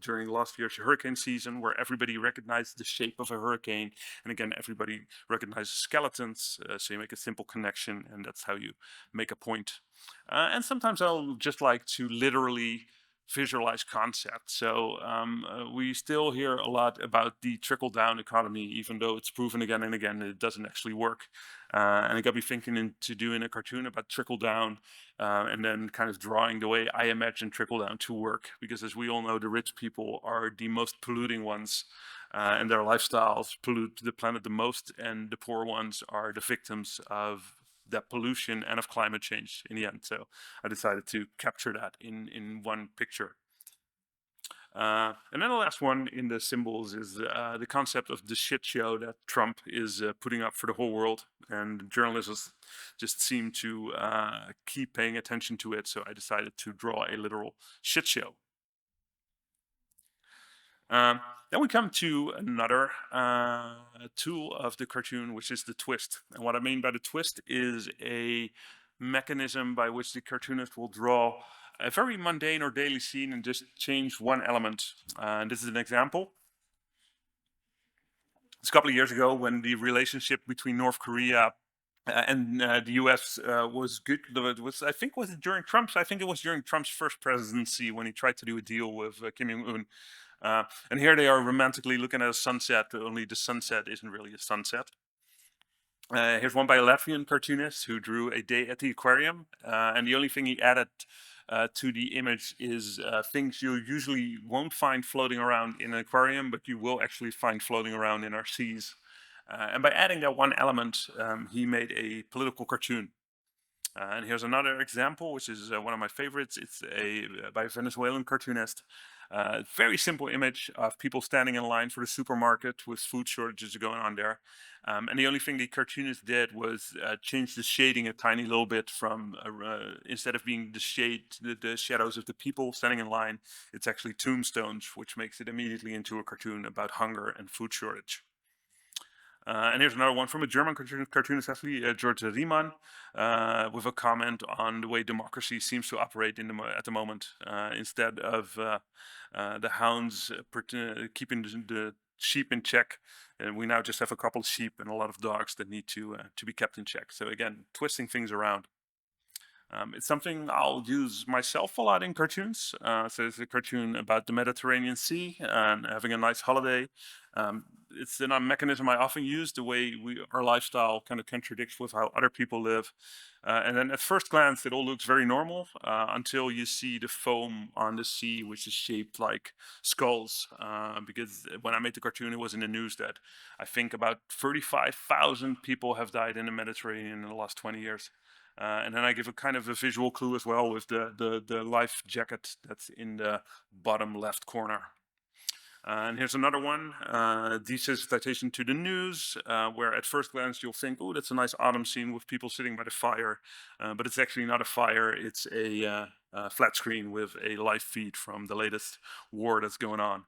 during last year's hurricane season, where everybody recognized the shape of a hurricane. And again, everybody recognizes skeletons, so you make a simple connection, and that's how you make a point. And sometimes I'll just like to literally visualize concepts. So we still hear a lot about the trickle-down economy, even though it's proven again and again that it doesn't actually work. And it got me thinking into doing a cartoon about trickle-down, and then kind of drawing the way I imagine trickle-down to work. Because as we all know, the rich people are the most polluting ones, and their lifestyles pollute the planet the most, and the poor ones are the victims of that pollution and of climate change in the end. So I decided to capture that in one picture. And then the last one in the symbols is the concept of the shit show that Trump is putting up for the whole world. And journalists just seem to keep paying attention to it. So I decided to draw a literal shit show. Then we come to another tool of the cartoon, which is the twist. And what I mean by the twist is a mechanism by which the cartoonist will draw a very mundane or daily scene and just change one element. And this is an example. It's a couple of years ago when the relationship between North Korea and the U.S. Was good. It was, I think, was it during Trump's? I think it was during Trump's first presidency when he tried to do a deal with Kim Jong Un. And here they are romantically looking at a sunset. Only the sunset isn't really a sunset. Here's one by a Latvian cartoonist who drew a day at the aquarium, and the only thing he added to the image is things you usually won't find floating around in an aquarium, but you will actually find floating around in our seas. And by adding that one element, he made a political cartoon. And here's another example, which is one of my favorites. It's by a Venezuelan cartoonist. Very simple image of people standing in line for the supermarket with food shortages going on there. And the only thing the cartoonist did was change the shading a tiny little bit from, instead of being the shadows of the people standing in line, it's actually tombstones, which makes it immediately into a cartoon about hunger and food shortage. And here's another one from a German cartoonist, actually, George Riemann, with a comment on the way democracy seems to operate at the moment. Instead of the hounds keeping the sheep in check, and we now just have a couple of sheep and a lot of dogs that need to be kept in check. So again, twisting things around. It's something I'll use myself a lot in cartoons. So it's a cartoon about the Mediterranean Sea and having a nice holiday. It's a mechanism I often use. The way our lifestyle kind of contradicts with how other people live. And then at first glance, it all looks very normal until you see the foam on the sea, which is shaped like skulls. Because when I made the cartoon, it was in the news that I think about 35,000 people have died in the Mediterranean in the last 20 years. And then I give a kind of a visual clue as well with the life jacket that's in the bottom left corner. And here's another one, desensitization to the news, where at first glance you'll think, oh, that's a nice autumn scene with people sitting by the fire. But it's actually not a fire, it's a flat screen with a live feed from the latest war that's going on.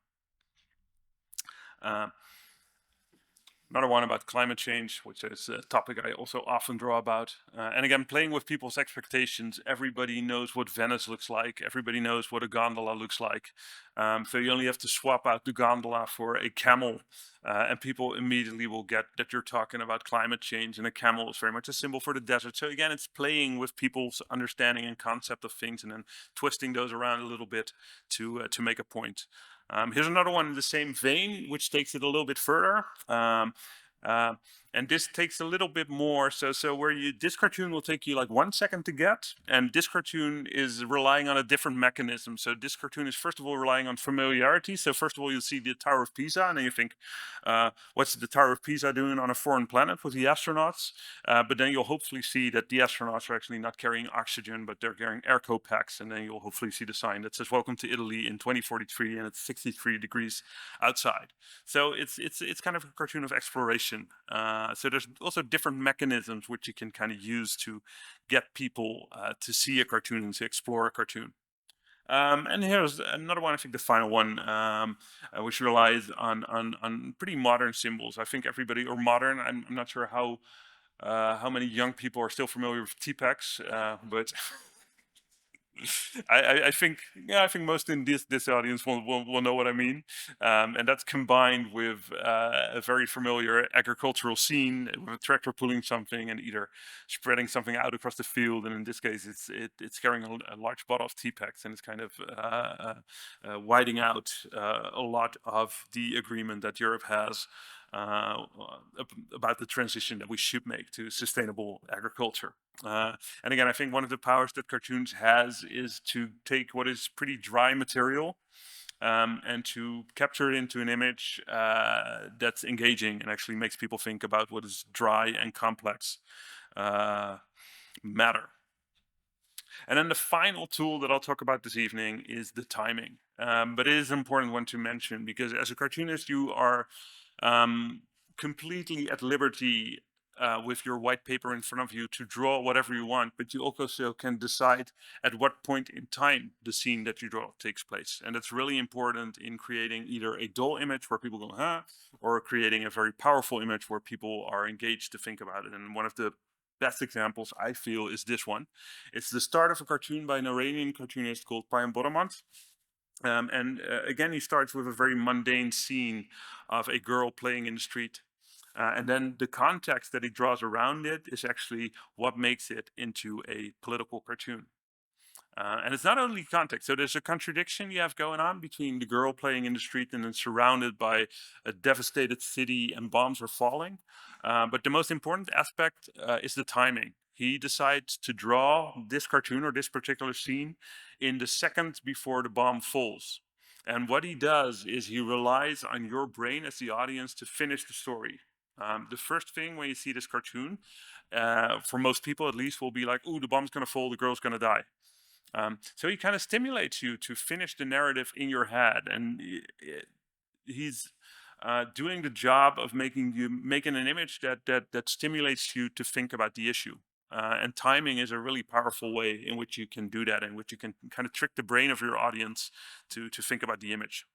Uh, Another one about climate change, which is a topic I also often draw about. And again, playing with people's expectations. Everybody knows what Venice looks like. Everybody knows what a gondola looks like. So you only have to swap out the gondola for a camel, and people immediately will get that you're talking about climate change. And a camel is very much a symbol for the desert. So again, it's playing with people's understanding and concept of things, and then twisting those around a little bit to make a point. Here's another one in the same vein, which takes it a little bit further. Uh, and this takes a little bit more. So where this cartoon will take you like 1 second to get, and this cartoon is relying on a different mechanism. So this cartoon is first of all relying on familiarity. So first of all, you'll see the Tower of Pisa, and then you think, what's the Tower of Pisa doing on a foreign planet with the astronauts? But then you'll hopefully see that the astronauts are actually not carrying oxygen, but they're carrying air packs. And then you'll hopefully see the sign that says "Welcome to Italy" in 2043, and it's 63 degrees outside. So it's kind of a cartoon of exploration. So there's also different mechanisms which you can kind of use to get people to see a cartoon and to explore a cartoon. And here's another one, I think the final one, which relies on pretty modern symbols. I think everybody, or modern, I'm not sure how many young people are still familiar with T-Pex, but I think, yeah, I think most in this audience will know what I mean, and that's combined with a very familiar agricultural scene with a tractor pulling something and either spreading something out across the field, and in this case, it's carrying a large bottle of Tepex, and it's kind of widening out a lot of the agreement that Europe has uh, about the transition that we should make to sustainable agriculture. And again, I think one of the powers that cartoons has is to take what is pretty dry material and to capture it into an image that's engaging and actually makes people think about what is dry and complex matter. And then the final tool that I'll talk about this evening is the timing. But it is an important one to mention because as a cartoonist, you are completely at liberty with your white paper in front of you to draw whatever you want, but you also can decide at what point in time the scene that you draw takes place. And that's really important in creating either a dull image where people go, huh, or creating a very powerful image where people are engaged to think about it. And one of the best examples I feel is this one. It's the start of a cartoon by an Iranian cartoonist called Payam Boramant. Again, he starts with a very mundane scene of a girl playing in the street. And then the context that he draws around it is actually what makes it into a political cartoon. And it's not only context. So there's a contradiction you have going on between the girl playing in the street and then surrounded by a devastated city and bombs are falling. But the most important aspect is the timing. He decides to draw this cartoon or this particular scene in the second before the bomb falls. And what he does is he relies on your brain as the audience to finish the story. The first thing when you see this cartoon, for most people at least, will be like, "Ooh, the bomb's gonna fall, the girl's gonna die." So he kind of stimulates you to finish the narrative in your head, and he's doing the job of making an image that stimulates you to think about the issue. And timing is a really powerful way in which you can do that, in which you can kind of trick the brain of your audience to think about the image.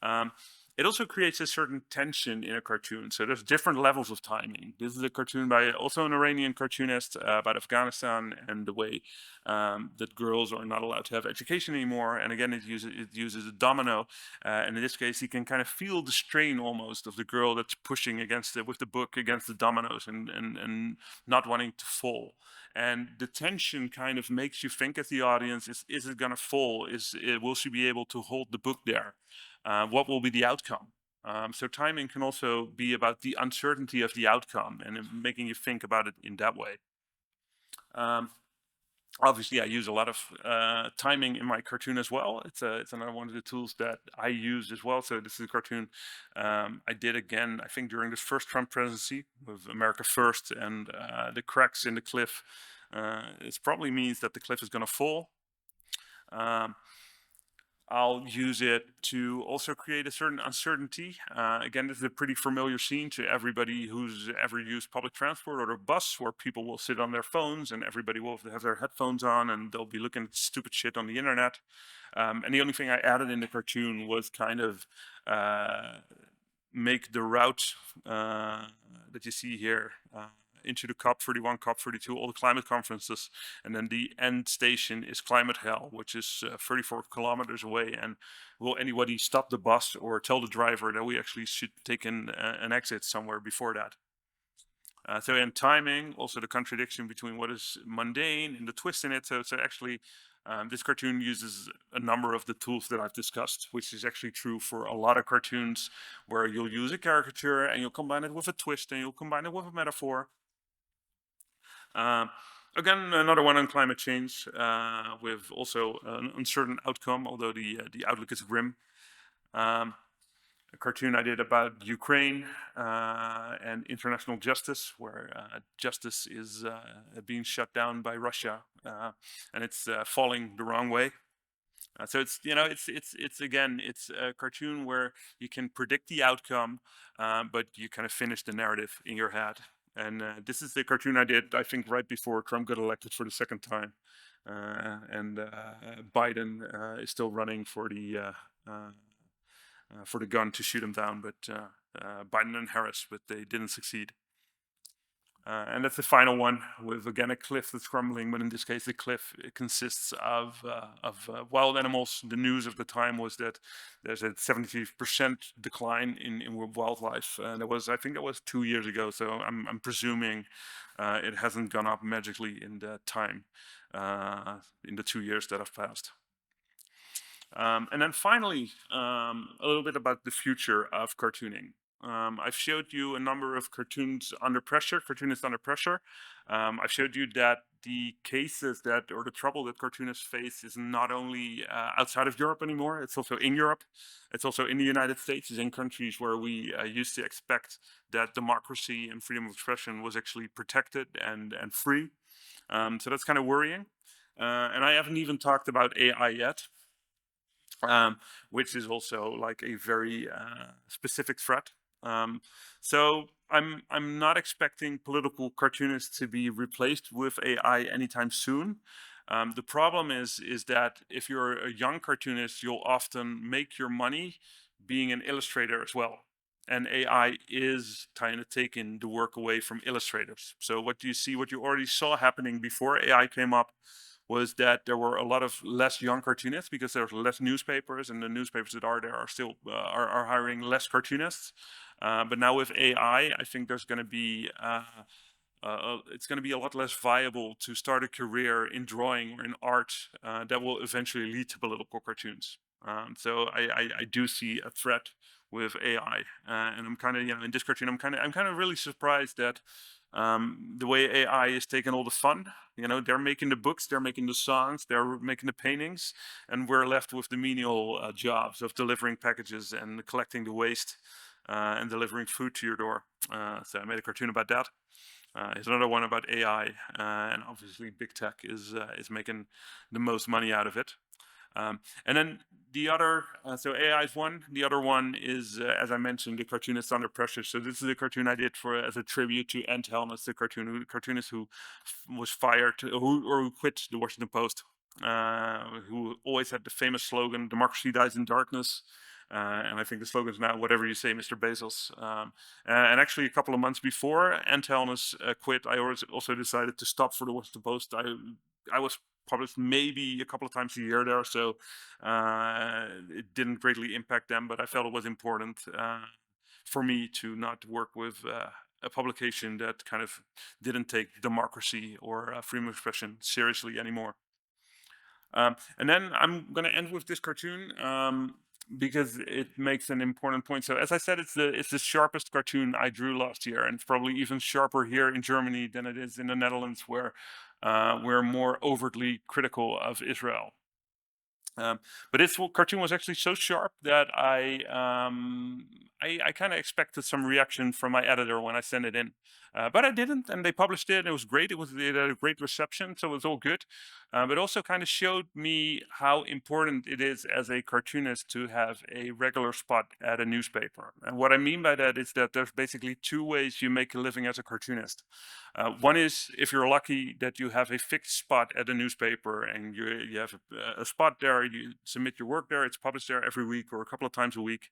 Um, it also creates a certain tension in a cartoon. So there's different levels of timing. This is a cartoon by also an Iranian cartoonist about Afghanistan and the way that girls are not allowed to have education anymore. And again, it uses a domino. And in this case, you can kind of feel the strain almost of the girl that's pushing against it with the book against the dominoes and not wanting to fall. and the tension kind of makes you think as the audience: is it going to fall? Will she be able to hold the book there? What will be the outcome? So timing can also be about the uncertainty of the outcome and making you think about it in that way. Um, Obviously, I use a lot of timing in my cartoon as well. It's another one of the tools that I use as well. So this is a cartoon I did again, I think, during the first Trump presidency with America First, and the cracks in the cliff. It probably means that the cliff is going to fall. Um, I'll use it to also create a certain uncertainty. Again, this is a pretty familiar scene to everybody who's ever used public transport or a bus, where people will sit on their phones and everybody will have their headphones on and they'll be looking at stupid shit on the internet. And the only thing I added in the cartoon was kind of make the route that you see here into the COP31, COP32, all the climate conferences. And then the end station is Climate Hell, which is 34 kilometers away. And will anybody stop the bus or tell the driver that we actually should take an exit somewhere before that? So in timing, also the contradiction between what is mundane and the twist in it. So actually, this cartoon uses a number of the tools that I've discussed, which is actually true for a lot of cartoons, where you'll use a caricature and you'll combine it with a twist and you'll combine it with a metaphor. Again, another one on climate change, with also an uncertain outcome, although the outlook is grim. A cartoon I did about Ukraine and international justice, where justice is being shut down by Russia, and it's falling the wrong way. So it's again, it's a cartoon where you can predict the outcome, but you kind of finish the narrative in your head. And this is the cartoon I did, I think, right before Trump got elected for the second time, and Biden is still running for the gun to shoot him down, but Biden and Harris, but they didn't succeed. And that's the final one, with again a cliff that's crumbling, but in this case the cliff, it consists of wild animals. The news of the time was that there's a 70% decline in wildlife. I think that was 2 years ago, so I'm presuming it hasn't gone up magically in that time, in the 2 years that have passed. And then finally, a little bit about the future of cartooning. I've showed you a number of cartoons under pressure, cartoonists under pressure. I've showed you that the cases or the trouble that cartoonists face is not only outside of Europe anymore, it's also in Europe. It's also in the United States, it's in countries where we used to expect that democracy and freedom of expression was actually protected and free. So that's kind of worrying. And I haven't even talked about AI yet. Which is also like a very specific threat. So I'm not expecting political cartoonists to be replaced with AI anytime soon. The problem is that if you're a young cartoonist, you'll often make your money being an illustrator as well. And AI is kind of taking the work away from illustrators. So what you already saw happening before AI came up, was that there were a lot of less young cartoonists, because there's less newspapers, and the newspapers that are there are still are hiring less cartoonists. But now with AI, I think there's going to be it's going to be a lot less viable to start a career in drawing or in art that will eventually lead to political cartoons. So I do see a threat with AI, and I'm kind of, in this cartoon, I'm kind of really surprised that the way AI is taking all the fun. They're making the books, they're making the songs, they're making the paintings, and we're left with the menial jobs of delivering packages and collecting the waste and delivering food to your door. So I made a cartoon about that. Here's another one about AI, and obviously big tech is making the most money out of it. And then the other, so AI is one. The other one is, as I mentioned, the cartoonist under pressure. So this is a cartoon I did as a tribute to Ant Helmus, the cartoonist who was fired, who quit the Washington Post, who always had the famous slogan, "Democracy dies in darkness." And I think the slogan is now, "Whatever you say, Mr. Bezos." And actually, a couple of months before Ant Helmus quit, I also decided to stop for the Washington Post. I was published maybe a couple of times a year there, so it didn't greatly impact them, but I felt it was important for me to not work with a publication that kind of didn't take democracy or freedom of expression seriously anymore. And then I'm going to end with this cartoon because it makes an important point. So as I said, it's the sharpest cartoon I drew last year, and it's probably even sharper here in Germany than it is in the Netherlands, where we're more overtly critical of Israel. But this cartoon was actually so sharp that I kind of expected some reaction from my editor when I sent it in, but I didn't, and they published it. And it was great. It had a great reception, so it was all good. But also kind of showed me how important it is as a cartoonist to have a regular spot at a newspaper. And what I mean by that is that there's basically two ways you make a living as a cartoonist. One is if you're lucky that you have a fixed spot at a newspaper and you have a spot there, you submit your work there, it's published there every week or a couple of times a week.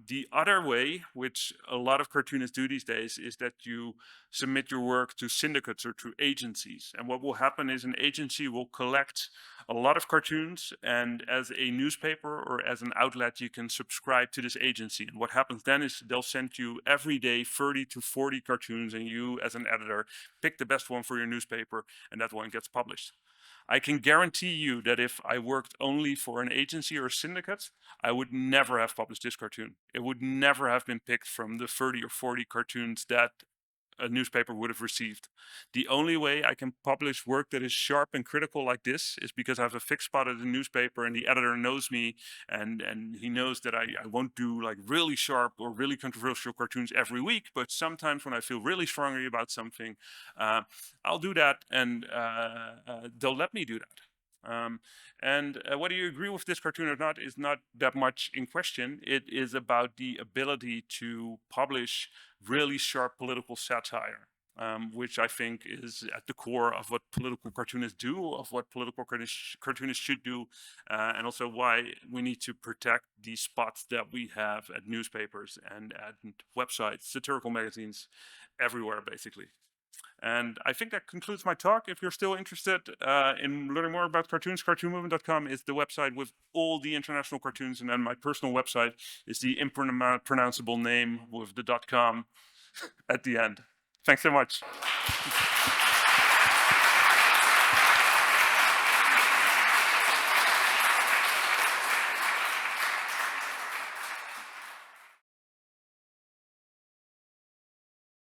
The other way, which a lot of cartoonists do these days, is that you submit your work to syndicates or to agencies. And what will happen is an agency will collect a lot of cartoons, and as a newspaper or as an outlet, you can subscribe to this agency. And what happens then is they'll send you every day 30 to 40 cartoons, and you, as an editor, pick the best one for your newspaper, and that one gets published. I can guarantee you that if I worked only for an agency or a syndicate, I would never have published this cartoon. It would never have been picked from the 30 or 40 cartoons that a newspaper would have received. The only way I can publish work that is sharp and critical like this is because I have a fixed spot at the newspaper and the editor knows me, and he knows that I won't do like really sharp or really controversial cartoons every week, but sometimes when I feel really strongly about something, I'll do that, and they'll let me do that. And whether you agree with this cartoon or not is not that much in question. It is about the ability to publish really sharp political satire, which I think is at the core of what political cartoonists do, of what political cartoonists should do, and also why we need to protect these spots that we have at newspapers and at websites, satirical magazines, everywhere, basically. And I think that concludes my talk. If you're still interested in learning more about cartoons, cartoonmovement.com is the website with all the international cartoons. And then my personal website is the impronounceable name with the .com at the end. Thanks so much.